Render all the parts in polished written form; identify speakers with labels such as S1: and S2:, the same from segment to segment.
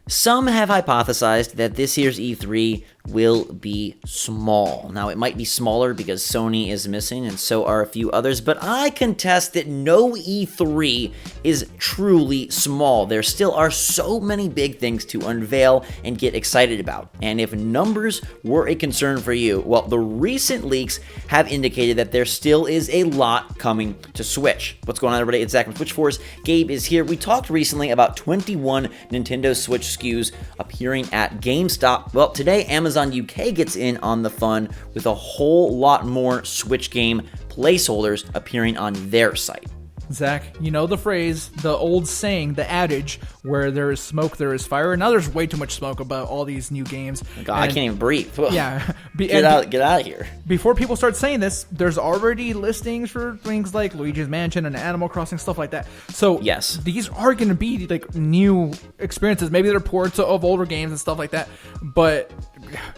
S1: Some have hypothesized that this year's E3 will be small. Now, it might be smaller because Sony is missing, and so are a few others, but I contest that no E3 is truly small. There still are so many big things to unveil and get excited about. And if numbers were a concern for you, well, the recent leaks have indicated that there still is a lot coming to Switch. What's going on, everybody? It's Zach from Switch Force. Gabe is here. We talked recently about 21 Nintendo Switch SKUs appearing at GameStop. Well, today, Amazon UK gets in on the fun with a whole lot more Switch game placeholders appearing on their site.
S2: Zach, you know the phrase, the old saying, the adage, where there is smoke, there is fire. Now there's way too much smoke about all these new games.
S1: God, I can't even breathe.
S2: Yeah.
S1: Get out of here.
S2: Before people start saying this, there's already listings for things like Luigi's Mansion and Animal Crossing, stuff like that. So
S1: yes,
S2: these are going to be like new experiences. Maybe they're ports of older games and stuff like that. But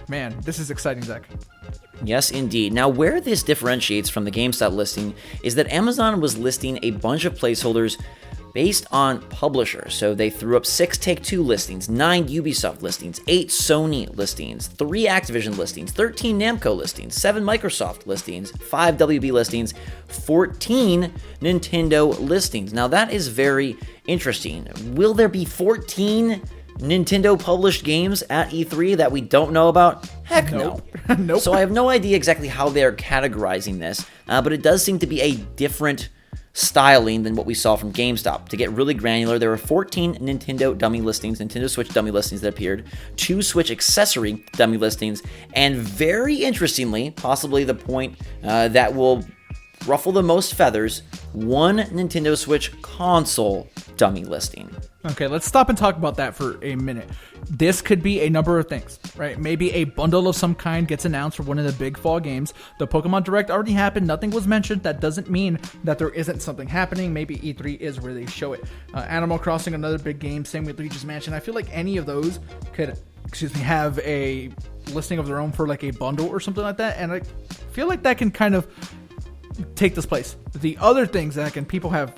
S2: man, this is exciting, Zach.
S1: Yes, indeed. Now, where this differentiates from the GameStop listing is that Amazon was listing a bunch of placeholders based on publishers. So they threw up 6 Take-Two listings, 9 Ubisoft listings, 8 Sony listings, 3 Activision listings, 13 Namco listings, 7 Microsoft listings, 5 WB listings, 14 Nintendo listings. Now, that is very interesting. Will there be 14 Nintendo published games at E3 that we don't know about? Heck no.
S2: Nope.
S1: So I have no idea exactly how they're categorizing this, but it does seem to be a different styling than what we saw from GameStop. To get really granular, there were 14 Nintendo dummy listings, Nintendo Switch dummy listings that appeared, 2 Switch accessory dummy listings, and very interestingly, possibly the point that will ruffle the most feathers, 1 Nintendo Switch console dummy listing.
S2: Okay, let's stop and talk about that for a minute. This could be a number of things, right? Maybe a bundle of some kind gets announced for one of the big fall games. The Pokemon Direct already happened. Nothing was mentioned. That doesn't mean that there isn't something happening. Maybe E3 is where they show it. Animal Crossing, another big game. Same with Luigi's Mansion. I feel like any of those could, have a listing of their own for like a bundle or something like that. And I feel like that can kind of take this place. The other things, Zach, and people have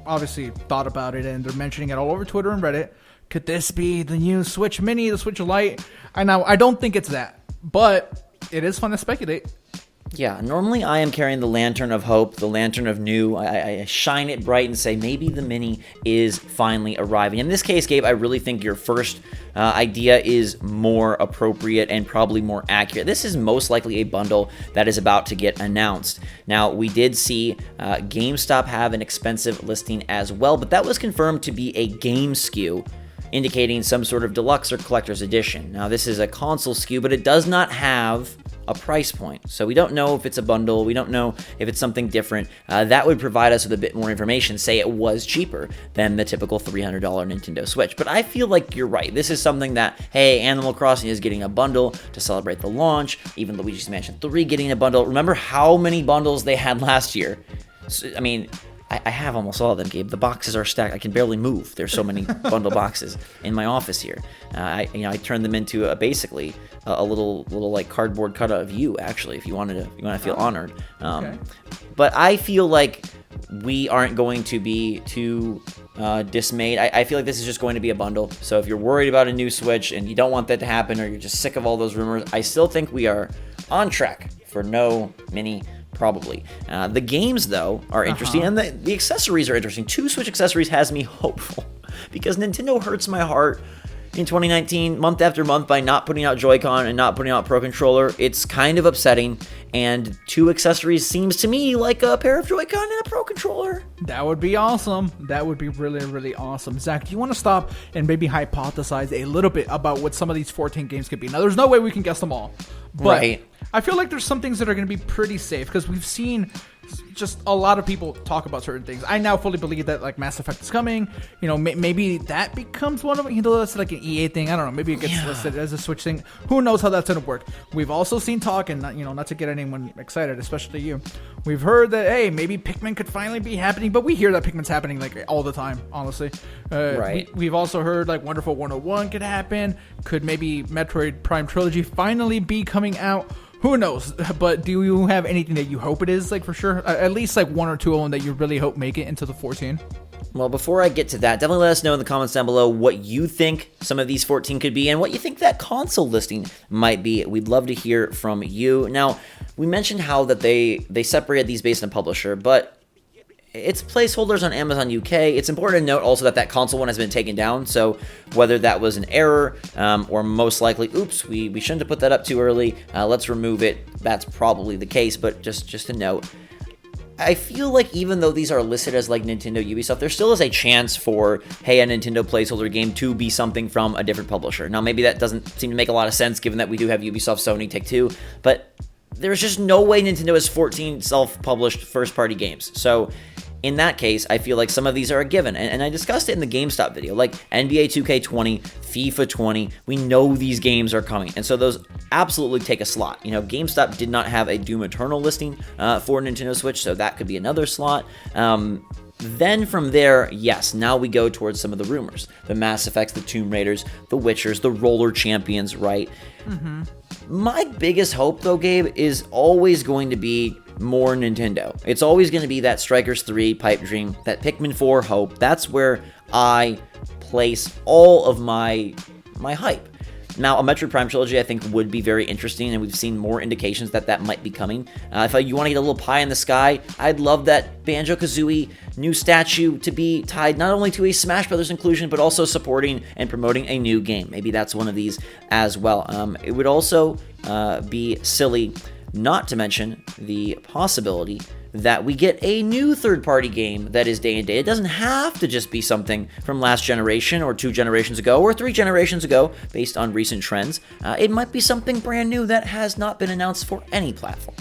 S2: obviously thought about it and they're mentioning it all over Twitter and Reddit. Could this be the new Switch Mini, the Switch Lite? I don't think it's that, but it is fun to speculate.
S1: Yeah, normally I am carrying the lantern of hope, the lantern of new. I shine it bright and say maybe the Mini is finally arriving. In this case, Gabe, I really think your first idea is more appropriate and probably more accurate. This is most likely a bundle that is about to get announced. Now, we did see GameStop have an expensive listing as well, but that was confirmed to be a game SKU, indicating some sort of deluxe or collector's edition. Now, this is a console SKU, but it does not have a price point. So we don't know if it's a bundle. We don't know if it's something different. That would provide us with a bit more information. Say it was cheaper than the typical $300 Nintendo Switch. But I feel like you're right. This is something that, hey, Animal Crossing is getting a bundle to celebrate the launch. Even Luigi's Mansion 3 getting a bundle. Remember how many bundles they had last year? So, I mean, I have almost all of them, Gabe. The boxes are stacked. I can barely move. There's so many bundle boxes in my office here. I turned them into basically a little like cardboard cutout of you. Actually, if you want to feel honored.
S2: Okay.
S1: But I feel like we aren't going to be too dismayed. I feel like this is just going to be a bundle. So if you're worried about a new Switch and you don't want that to happen, or you're just sick of all those rumors, I still think we are on track for no Mini. Probably. The games, though, are interesting, and the accessories are interesting. 2 Switch accessories has me hopeful, because Nintendo hurts my heart in 2019, month after month, by not putting out JoyCon and not putting out Pro Controller. It's kind of upsetting, and 2 accessories seems to me like a pair of JoyCon and a Pro Controller.
S2: That would be awesome. That would be really, really awesome. Zach, do you want to stop and maybe hypothesize a little bit about what some of these 14 games could be? Now, there's no way we can guess them all, but right. I feel like there's some things that are going to be pretty safe, because we've seen just a lot of people talk about certain things. I now fully believe that like Mass Effect is coming. Maybe that becomes one of them. That's like an EA thing. I don't know. Maybe it gets listed as a Switch thing. Who knows how that's going to work? We've also seen talk, and not to get anyone excited, especially you. We've heard that, hey, maybe Pikmin could finally be happening, but we hear that Pikmin's happening like all the time, honestly.
S1: Right.
S2: We've also heard like Wonderful 101 could happen. Could maybe Metroid Prime Trilogy finally be coming out? Who knows? But do you have anything that you hope it is, like for sure? At least like 1 or 2 of them that you really hope make it into the 14?
S1: Well, before I get to that, definitely let us know in the comments down below what you think some of these 14 could be and what you think that console listing might be. We'd love to hear from you. Now, we mentioned how that they separated these based on publisher, but it's placeholders on Amazon UK. It's important to note also that that console one has been taken down, so whether that was an error or most likely, oops, we shouldn't have put that up too early, let's remove it, that's probably the case, but just a note. I feel like even though these are listed as like Nintendo, Ubisoft, there still is a chance for, hey, a Nintendo placeholder game to be something from a different publisher. Now, maybe that doesn't seem to make a lot of sense given that we do have Ubisoft, Sony, Take-Two, but there's just no way Nintendo has 14 self-published first-party games. So in that case, I feel like some of these are a given. And I discussed it in the GameStop video, like NBA 2K20, FIFA 20. We know these games are coming. And so those absolutely take a slot. You know, GameStop did not have a Doom Eternal listing for Nintendo Switch, so that could be another slot. Then from there, yes, now we go towards some of the rumors. The Mass Effects, the Tomb Raiders, the Witchers, the Roller Champions, right? Mm-hmm. My biggest hope, though, Gabe, is always going to be more Nintendo. It's always going to be that Strikers 3 pipe dream, that Pikmin 4 hope. That's where I place all of my hype. Now, a Metroid Prime trilogy, I think, would be very interesting, and we've seen more indications that that might be coming. If you want to get a little pie in the sky, I'd love that Banjo-Kazooie new statue to be tied not only to a Smash Brothers inclusion, but also supporting and promoting a new game. Maybe that's one of these as well. It would also be silly not to mention the possibility that we get a new third-party game that is day and date. It doesn't have to just be something from last generation or 2 generations ago or 3 generations ago based on recent trends. It might be something brand new that has not been announced for any platform.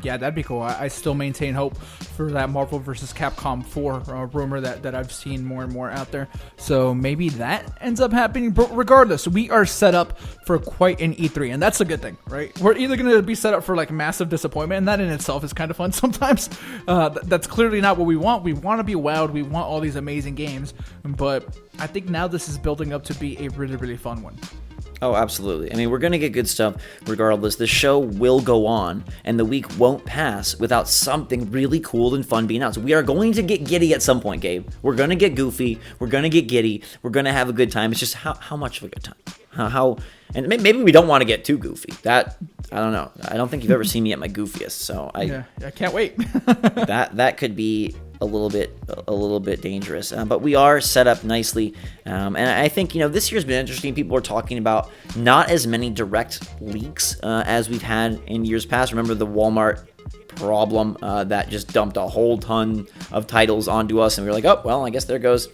S2: Yeah, that'd be cool. I still maintain hope for that Marvel vs. Capcom 4 rumor that I've seen more and more out there. So maybe that ends up happening. But regardless, we are set up for quite an E3, and that's a good thing, right? We're either going to be set up for like massive disappointment, and that in itself is kind of fun sometimes. That's clearly not what we want. We want to be wowed. We want all these amazing games. But I think now this is building up to be a really, really fun one.
S1: Oh, absolutely. I mean, we're going to get good stuff regardless. The show will go on, and the week won't pass without something really cool and fun being announced. We are going to get giddy at some point, Gabe. We're going to get goofy. We're going to get giddy. We're going to have a good time. It's just how much of a good time. And maybe we don't want to get too goofy. That, I don't know. I don't think you've ever seen me at my goofiest, so
S2: I can't wait.
S1: that could be a little bit dangerous, but we are set up nicely, and I think this year's been interesting. People are talking about not as many direct leaks as we've had in years past. Remember the Walmart problem that just dumped a whole ton of titles onto us, and we were like, oh well, I guess there goes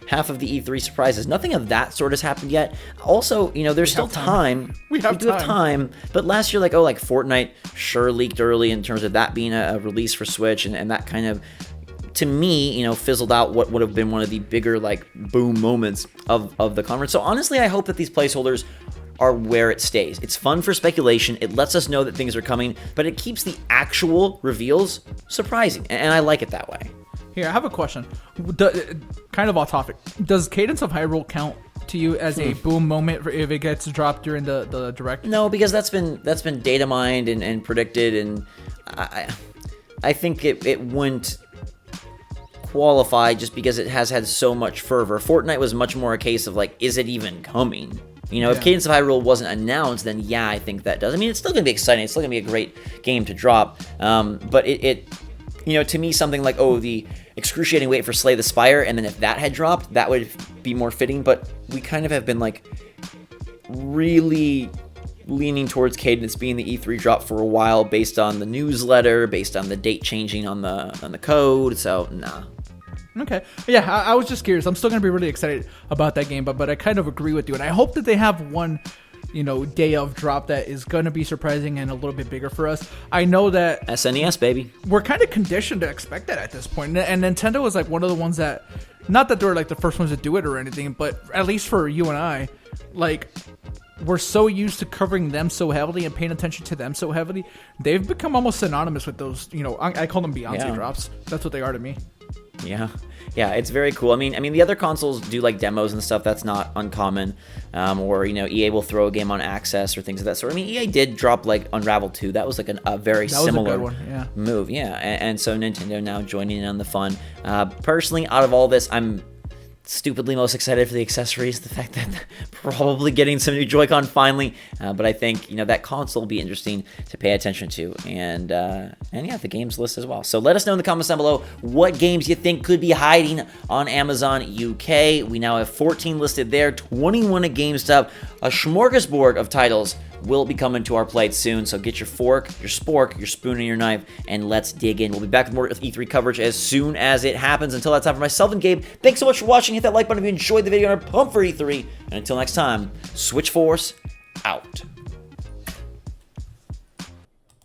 S1: half of the E3 surprises. Nothing of that sort has happened yet. Also, there's still time. We do have time. But last year, like Fortnite sure leaked early in terms of that being a release for Switch, and that kind of, to me, fizzled out what would have been one of the bigger, boom moments of the conference. So honestly, I hope that these placeholders are where it stays. It's fun for speculation. It lets us know that things are coming, but it keeps the actual reveals surprising, and I like it that way.
S2: Here, I have a question. Kind of off topic. Does Cadence of Hyrule count to you as a boom moment if it gets dropped during the direct?
S1: No, because that's been data mined and predicted, and I think it wouldn't qualify just because it has had so much fervor. Fortnite was much more a case of is it even coming? If Cadence of Hyrule wasn't announced, then yeah, I think that does. I mean, it's still gonna be exciting. It's still gonna be a great game to drop. But it to me, something like, the excruciating wait for Slay the Spire, and then if that had dropped, that would be more fitting. But we kind of have been really leaning towards Cadence being the E3 drop for a while, based on the newsletter, based on the date changing on the code. So nah.
S2: Okay. Yeah, I was just curious. I'm still going to be really excited about that game, but I kind of agree with you. And I hope that they have one, day of drop that is going to be surprising and a little bit bigger for us. I know that
S1: SNES, baby.
S2: We're kind of conditioned to expect that at this point. And Nintendo was one of the ones that, not that they were the first ones to do it or anything, but at least for you and I, we're so used to covering them so heavily and paying attention to them so heavily. They've become almost synonymous with those, I call them Beyonce drops. That's what they are to me.
S1: Yeah. Yeah, it's very cool. I mean, the other consoles do like demos and stuff. That's not uncommon. Or EA will throw a game on Access or things of that sort. I mean, EA did drop like Unravel 2. That was like a very similar move. Yeah, and so Nintendo now joining in on the fun. Personally, out of all this, I'm stupidly most excited for the accessories, the fact that probably getting some new Joy-Con finally, but I think that console will be interesting to pay attention to, and yeah, the games list as well. So let us know in the comments down below what games you think could be hiding on Amazon UK. We now have 14 listed there, 21 at GameStop, a smorgasbord of titles will be coming to our plate soon, so get your fork, your spork, your spoon, and your knife, and let's dig in. We'll be back with more E3 coverage as soon as it happens. Until that time, for myself and Gabe, thanks so much for watching. Hit that like button if you enjoyed the video and are pumped for E3. And until next time, Switch Force out.